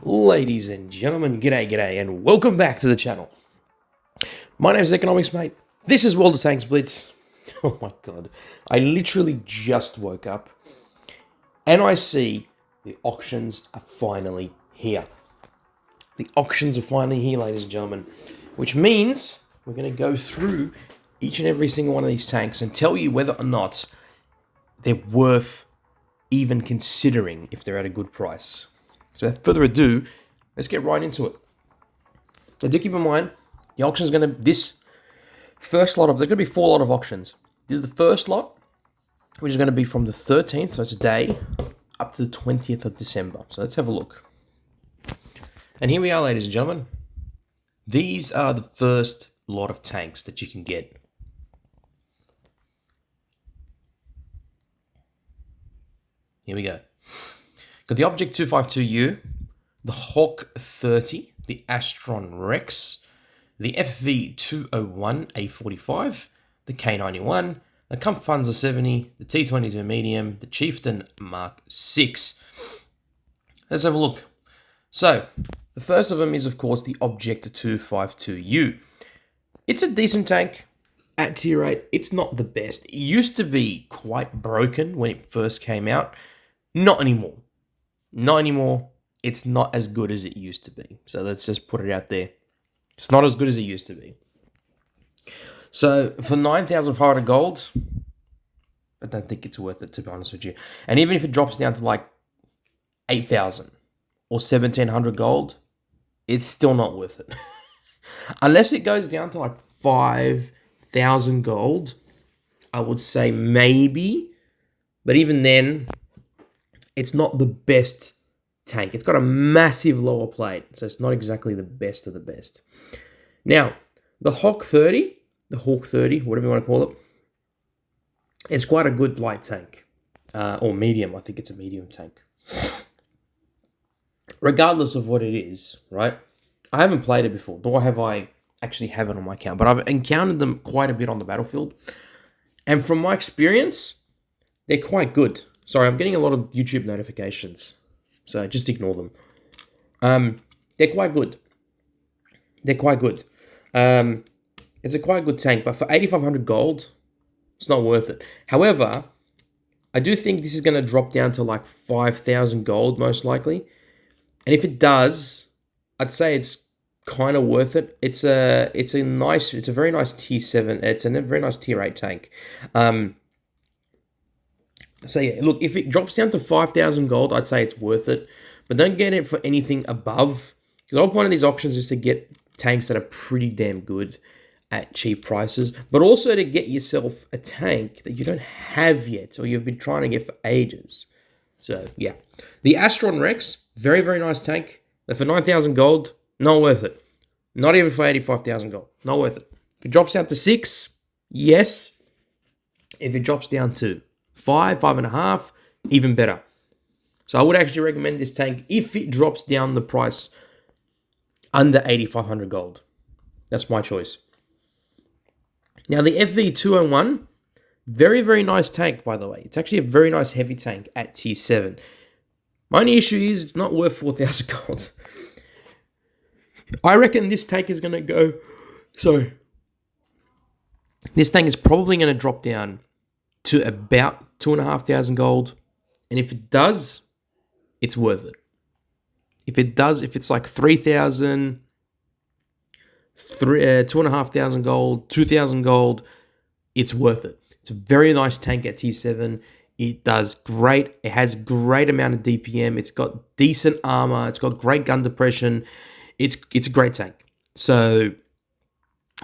Ladies and gentlemen, g'day, and welcome back to the channel. My name's Economics Mate. This is World of Tanks Blitz. Oh my god. I literally just woke up and I see the auctions are finally here. The auctions are finally here, ladies and gentlemen, which means we're going to go through each and every single one of these tanks and tell you whether or not they're worth even considering if they're at a good price. So without further ado, let's get right into it. Now do keep in mind, the auction is going to, this first lot of, there's going to be 4 lot of auctions. This is the first lot, which is going to be from the 13th, so today, up to the 20th of December. So let's have a look. And here we are, ladies and gentlemen. These are the first lot of tanks that you can get. Here we go. Got the Object 252U, the Hawk 30, the Astron Rex, the FV201A45, the K91, the Kampfpanzer 70, the T22 Medium, the Chieftain Mark 6. Let's have a look. So, the first of them is, of course, the Object 252U. It's a decent tank. At tier 8, it's not the best. It used to be quite broken when it first came out. Not anymore. Not anymore. It's not as good as it used to be. So let's just put it out there. It's not as good as it used to be. So for 9,500 gold, I don't think it's worth it, to be honest with you. And even if it drops down to like 8,000 or 1,700 gold, it's still not worth it. Unless it goes down to like 5,000 gold, I would say maybe. But even then, it's not the best tank. It's got a massive lower plate, so it's not exactly the best of the best. Now, the Hawk 30, whatever you want to call it, it's quite a good light tank. Or medium, I think it's a medium tank. Regardless of what it is, right? I haven't played it before, nor have I actually have it on my account, but I've encountered them quite a bit on the battlefield. And from my experience, they're quite good. Sorry, I'm getting a lot of YouTube notifications, so just ignore them. They're quite good. They're quite good. It's a quite good tank, but for 8,500 gold, it's not worth it. However, I do think this is going to drop down to like 5,000 gold, most likely. And if it does, I'd say it's kind of worth it. It's a very nice tier 7. It's a very nice tier 8 tank. So yeah, look, if it drops down to 5,000 gold, I'd say it's worth it. But don't get it for anything above. Because the whole point of these auctions is to get tanks that are pretty damn good at cheap prices. But also to get yourself a tank that you don't have yet, or you've been trying to get for ages. So yeah. The Astron Rex, very, very nice tank. But for 9,000 gold, not worth it. Not even for 85,000 gold. Not worth it. If it drops down to 6, yes. If it drops down to 5, 5.5, even better. So I would actually recommend this tank if it drops down the price under 8,500 gold. That's my choice. Now the FV201, very, very nice tank, by the way. It's actually a very nice heavy tank at tier 7. My only issue is it's not worth 4,000 gold. I reckon this tank is going to go... So, this tank is probably going to drop down to about 2,500 gold. And if it does, it's worth it. If it does, if it's like 3,000, 2,500 gold, 2,000 gold, it's worth it. It's a very nice tank at T7. It does great. It has great amount of DPM. It's got decent armor. It's got great gun depression. It's a great tank. So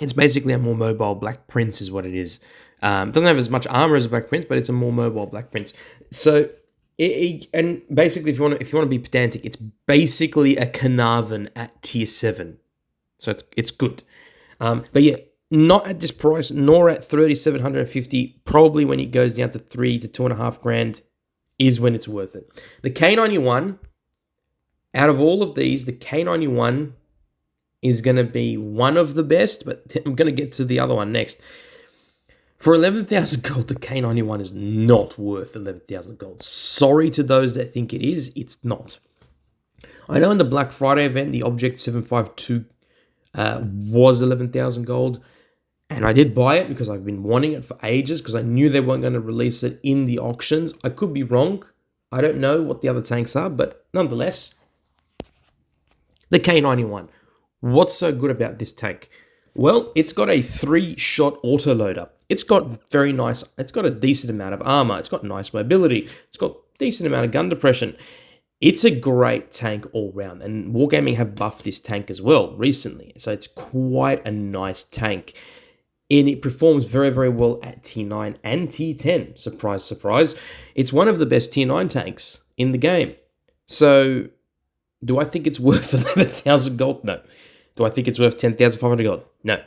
it's basically a more mobile Black Prince is what it is. It doesn't have as much armor as a Black Prince, but it's a more mobile Black Prince. So, and basically, if you want to be pedantic, it's basically a Carnarvon at tier 7. So it's good. But yeah, not at this price, nor at 3,750. Probably when it goes down to 3 to 2.5 grand is when it's worth it. The K91, out of all of these, the K91 is going to be one of the best, but I'm going to get to the other one next. For 11,000 gold, the K91 is not worth 11,000 gold. Sorry to those that think it is, it's not. I know in the Black Friday event, the Object 752 was 11,000 gold. And I did buy it because I've been wanting it for ages because I knew they weren't going to release it in the auctions. I could be wrong. I don't know what the other tanks are, but nonetheless, the K91. What's so good about this tank? Well, it's got a 3-shot autoloader. It's got a decent amount of armor. It's got nice mobility. It's got decent amount of gun depression. It's a great tank all round, and Wargaming have buffed this tank as well recently. So it's quite a nice tank. And it performs very, very well at Tier 9 and Tier 10. Surprise, surprise. It's one of the best Tier 9 tanks in the game. So, do I think it's worth 11,000 gold? No. Do I think it's worth 10,500 gold? No.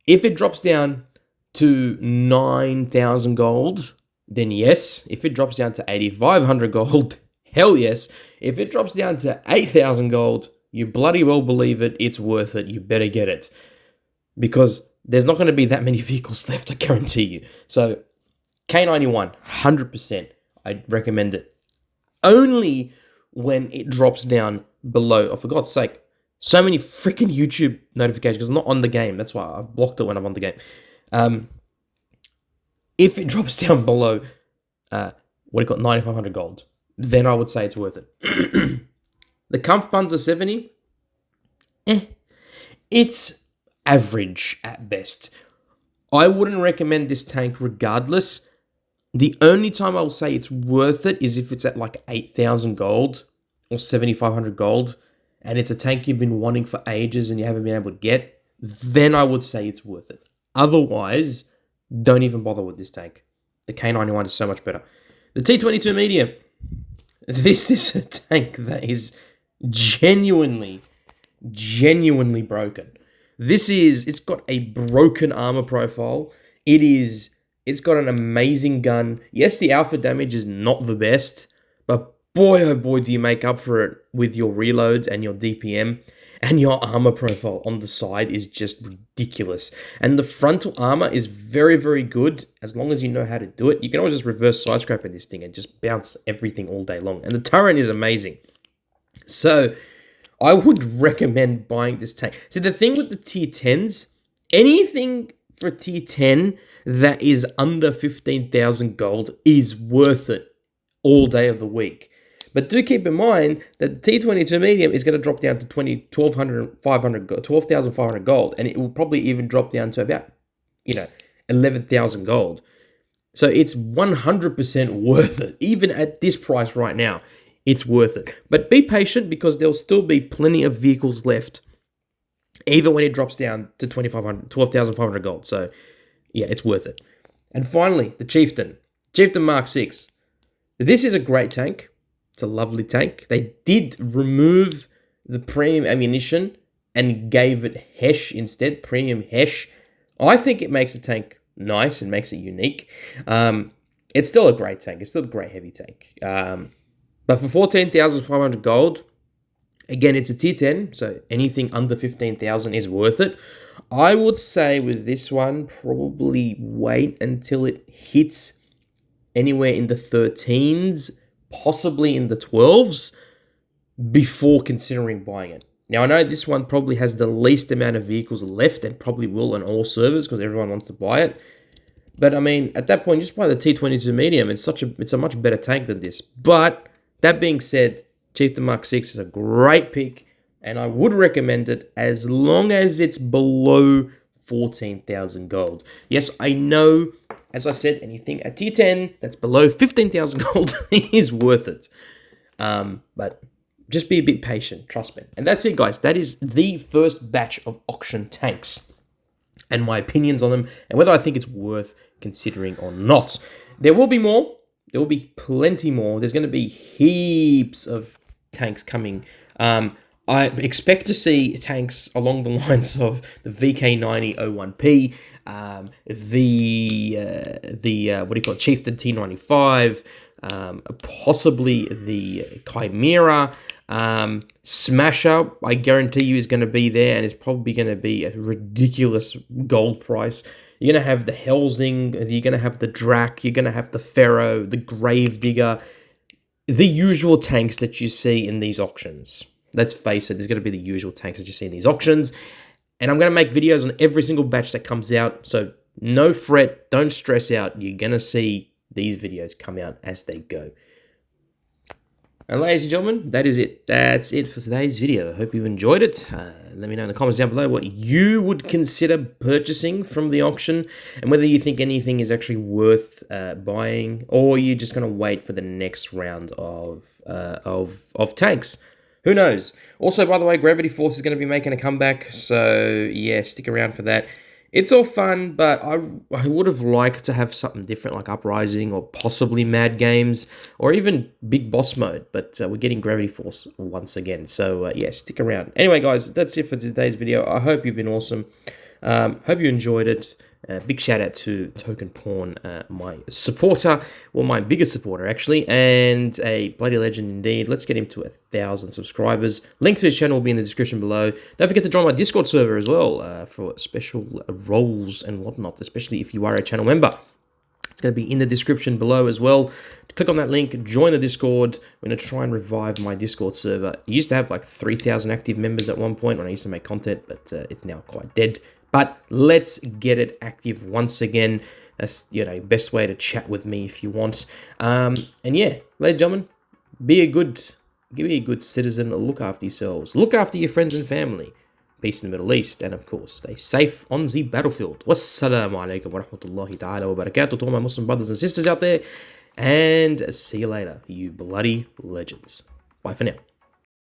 If it drops down to 9,000 gold, then yes. If it drops down to 8,500 gold, hell yes. If it drops down to 8,000 gold, you bloody well believe it. It's worth it. You better get it. Because there's not going to be that many vehicles left, I guarantee you. So, K91, 100%. I'd recommend it. Only when it drops down below, oh, for God's sake, so many freaking YouTube notifications, because I'm not on the game. That's why I've blocked it when I'm on the game. If it drops down below, 9,500 gold, then I would say it's worth it. The Kampfpanzer 70, it's average at best. I wouldn't recommend this tank regardless. The only time I'll say it's worth it is if it's at like 8,000 gold or 7,500 gold and it's a tank you've been wanting for ages and you haven't been able to get, then I would say it's worth it. Otherwise, don't even bother with this tank. The K91 is so much better. The T22 medium. This is a tank that is genuinely broken. It's got a broken armor profile. It's got an amazing gun. Yes, the alpha damage is not the best, but boy, oh boy, do you make up for it with your reload and your DPM, and your armor profile on the side is just ridiculous. And the frontal armor is very, very good as long as you know how to do it. You can always just reverse sidescrape in this thing and just bounce everything all day long. And the turret is amazing. So I would recommend buying this tank. See, the thing with the tier 10s, anything for tier 10 that is under 15,000 gold is worth it all day of the week. But do keep in mind that the T22 medium is going to drop down to 12,500 gold, and it will probably even drop down to about, 11,000 gold. So it's 100% worth it. Even at this price right now, it's worth it. But be patient because there'll still be plenty of vehicles left, even when it drops down to 12,500 gold. So yeah, it's worth it. And finally, the Chieftain Mark 6. This is a great tank. It's a lovely tank. They did remove the premium ammunition and gave it HESH instead, premium HESH. I think it makes the tank nice and makes it unique. It's still a great tank. It's still a great heavy tank. But for 14,500 gold, again, it's a tier 10, so anything under 15,000 is worth it. I would say with this one, probably wait until it hits anywhere in the 13s, possibly in the 12s, before considering buying it. Now, I know this one probably has the least amount of vehicles left and probably will on all servers because everyone wants to buy it. But, I mean, at that point, just buy the T22 medium. It's a much better tank than this. But, that being said, Chieftain Mark 6 is a great pick, and I would recommend it as long as it's below 14,000 gold. Yes, I know, as I said, anything at tier 10 that's below 15,000 gold is worth it. But just be a bit patient, trust me. And that's it, guys. That is the first batch of auction tanks and my opinions on them and whether I think it's worth considering or not. There will be more. There will be plenty more. There's going to be heaps of tanks coming. I expect to see tanks along the lines of the VK9001P, Chieftain T95, possibly the Chimera, Smasher. I guarantee you is going to be there, and it's probably going to be a ridiculous gold price. You're going to have the Helsing, you're going to have the Drac, you're going to have the Fiero, the Gravedigger, the usual tanks that you see in these auctions. let's face it, there's going to be the usual tanks that you see in these auctions. And I'm going to make videos on every single batch that comes out. So no fret, don't stress out. You're going to see these videos come out as they go. And ladies and gentlemen, that is it. That's it for today's video. I hope you enjoyed it. Let me know in the comments down below what you would consider purchasing from the auction and whether you think anything is actually worth buying, or you're just going to wait for the next round of tanks. Who knows? Also, by the way, Gravity Force is going to be making a comeback, so yeah, stick around for that. It's all fun, but I would have liked to have something different like Uprising or possibly Mad Games or even Big Boss Mode, but we're getting Gravity Force once again. So yeah, stick around. Anyway, guys, that's it for today's video. I hope you've been awesome. Hope you enjoyed it. Big shout out to Token Pawn, my supporter, well, my biggest supporter actually, and a bloody legend indeed. Let's get him to 1,000 subscribers. Link to his channel will be in the description below. Don't forget to join my Discord server as well for special roles and whatnot, especially if you are a channel member. It's going to be in the description below as well. Click on that link, join the Discord. We're going to try and revive my Discord server. It used to have like 3,000 active members at one point when I used to make content, but it's now quite dead. But let's get it active once again. That's, you know, best way to chat with me if you want. And yeah, ladies and gentlemen, be a good citizen. Look after yourselves. Look after your friends and family. Peace in the Middle East. And of course, stay safe on the battlefield. Wassalamu alaikum wa rahmatullahi ta'ala wa barakatuh to all my Muslim brothers and sisters out there. And see you later, you bloody legends. Bye for now.